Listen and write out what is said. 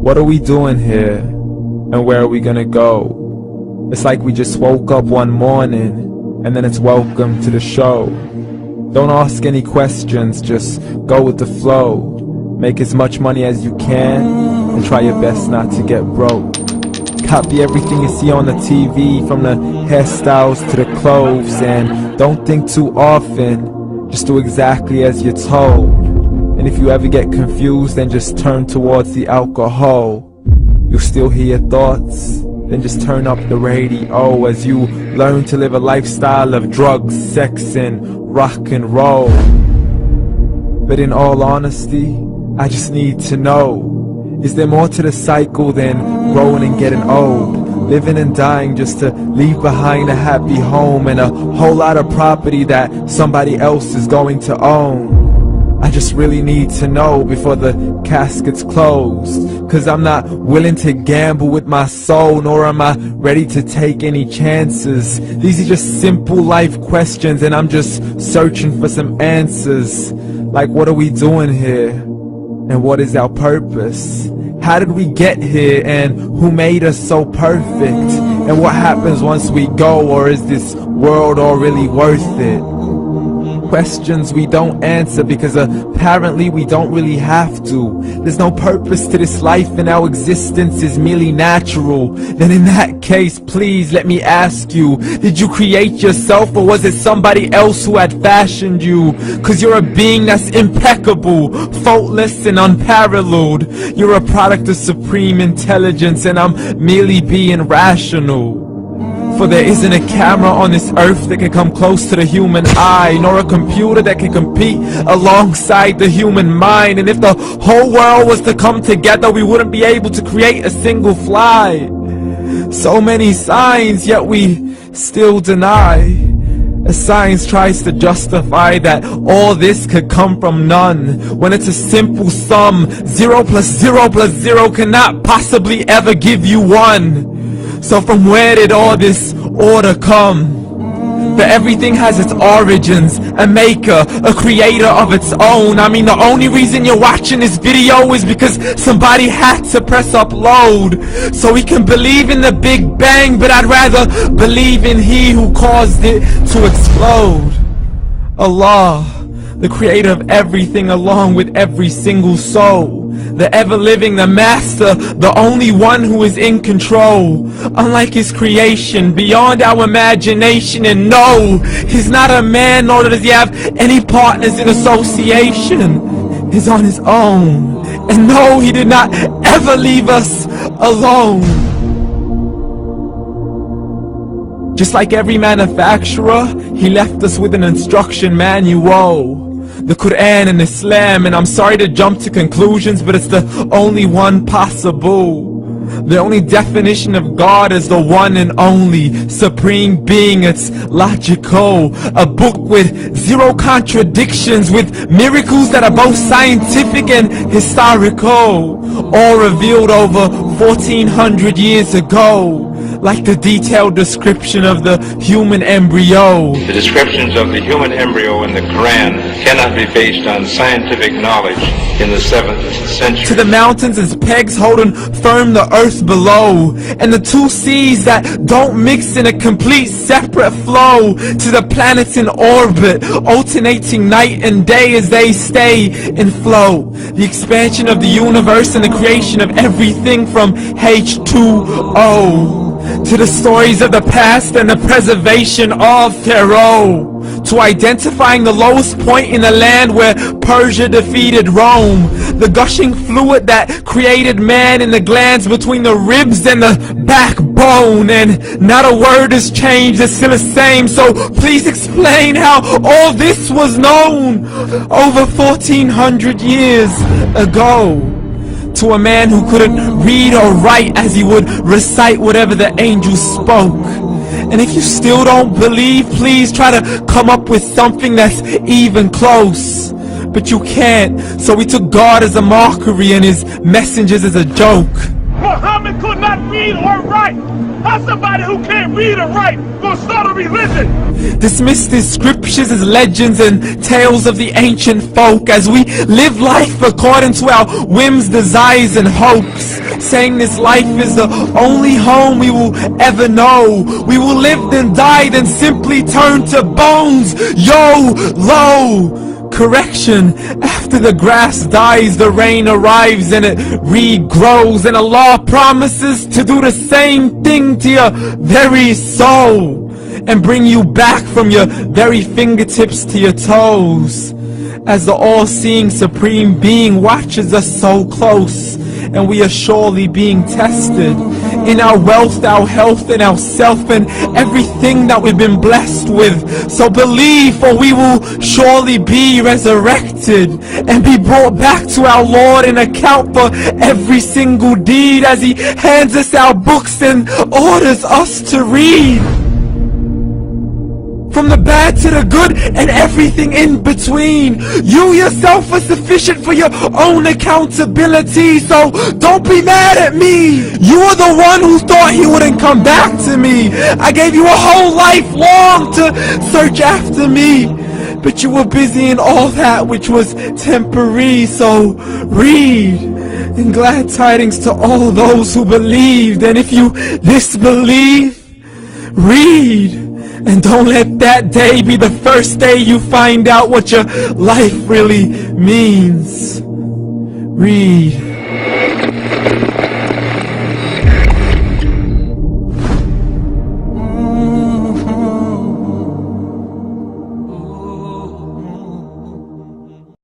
What are we doing here? And where are we gonna go? It's like we just woke up one morning, and then it's welcome to the show. Don't ask any questions, just go with the flow. Make as much money as you can, and try your best not to get broke. Copy everything you see on the TV, from the hairstyles to the clothes, and don't think too often, just do exactly as you're told. And if you ever get confused, then just turn towards the alcohol. You'll still hear your thoughts, then just turn up the radio as you learn to live a lifestyle of drugs, sex, and rock and roll. But in all honesty, I just need to know, is there more to the cycle than growing and getting old? Living and dying just to leave behind a happy home and a whole lot of property that somebody else is going to own. I just really need to know before the casket's closed, 'cause I'm not willing to gamble with my soul, nor am I ready to take any chances. These are just simple life questions, and I'm just searching for some answers. Like, what are we doing here? And what is our purpose? How did we get here, and who made us so perfect? And what happens once we go, or is this world all really worth it? Questions we don't answer because apparently we don't really have to. There's no purpose to this life and our existence is merely natural. Then in that case, please let me ask you, did you create yourself, or was it somebody else who had fashioned you? 'Cause you're a being that's impeccable, faultless and unparalleled. You're a product of supreme intelligence, and I'm merely being rational. For there isn't a camera on this earth that can come close to the human eye, nor a computer that can compete alongside the human mind. And if the whole world was to come together, we wouldn't be able to create a single fly. So many signs, yet we still deny. As science tries to justify that all this could come from none, when it's a simple sum. 0 plus 0 plus 0 cannot possibly ever give you 1. So from where did all this order come? That everything has its origins, a maker, a creator of its own. I mean, the only reason you're watching this video is because somebody had to press upload, so we can believe in the Big Bang, but I'd rather believe in He who caused it to explode. Allah, the creator of everything, along with every single soul. The ever-living, the master, the only one who is in control. Unlike his creation, beyond our imagination. And no, he's not a man, nor does he have any partners in association. He's on his own. And no, he did not ever leave us alone. Just like every manufacturer, he left us with an instruction manual. The Quran and Islam, and I'm sorry to jump to conclusions, but it's the only one possible. The only definition of God is the one and only supreme being. It's logical, a book with 0 contradictions, with miracles that are both scientific and historical, all revealed over 1400 years ago. Like the detailed description of the human embryo. The descriptions of the human embryo in the Quran cannot be based on scientific knowledge in the 7th century. To the mountains as pegs holding firm the earth below, and the 2 seas that don't mix in a complete separate flow. To the planets in orbit, alternating night and day as they stay in flow. The expansion of the universe and the creation of everything from H2O. To the stories of the past and the preservation of Pharaoh. To identifying the lowest point in the land where Persia defeated Rome. The gushing fluid that created man in the glands between the ribs and the backbone. And not a word has changed, it's still the same. So please explain how all this was known over 1400 years ago. To a man who couldn't read or write, as he would recite whatever the angels spoke. And if you still don't believe, please try to come up with something that's even close. But you can't, so we took God as a mockery and his messengers as a joke. Muhammad could not read or write. How somebody who can't read or write gonna start a religion? Dismissed his scriptures as legends and tales of the ancient folk, as we live life according to our whims, desires and hopes. saying this life is the only home we will ever know. We will live then die, then simply turn to bones. YOLO! Correction, after the grass dies, the rain arrives and it regrows, and Allah promises to do the same thing to your very soul and bring you back from your very fingertips to your toes, as the all-seeing supreme being watches us so close, and we are surely being tested in our wealth, our health, and our self, and everything that we've been blessed with. So believe, for we will surely be resurrected and be brought back to our Lord and account for every single deed, as He hands us our books and orders us to read. From the bad to the good and everything in between. You yourself are sufficient for your own accountability, so don't be mad at me. You are the one who thought He wouldn't come back to me. I gave you a whole life long to search after me, but you were busy in all that which was temporary. So read, and glad tidings to all those who believed. And if you disbelieve, read. And don't let that day be the first day you find out what your life really means. Read.